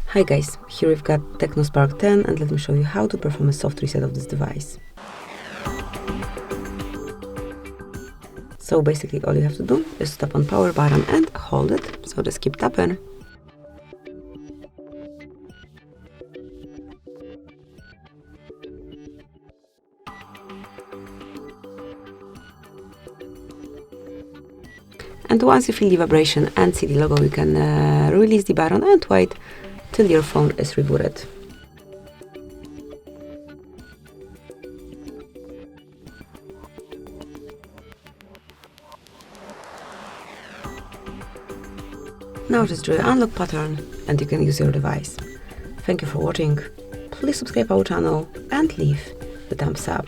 Hi guys, here we've got TECNO Spark 10 and let me show you how to perform a soft reset of this device. So basically all you have to do is tap on power button and hold it, so just keep tapping. And once you feel the vibration and see the logo, you can release the button and wait till your phone is rebooted. Now just draw an unlock pattern and you can use your device. Thank you for watching. Please subscribe our channel and leave the thumbs up.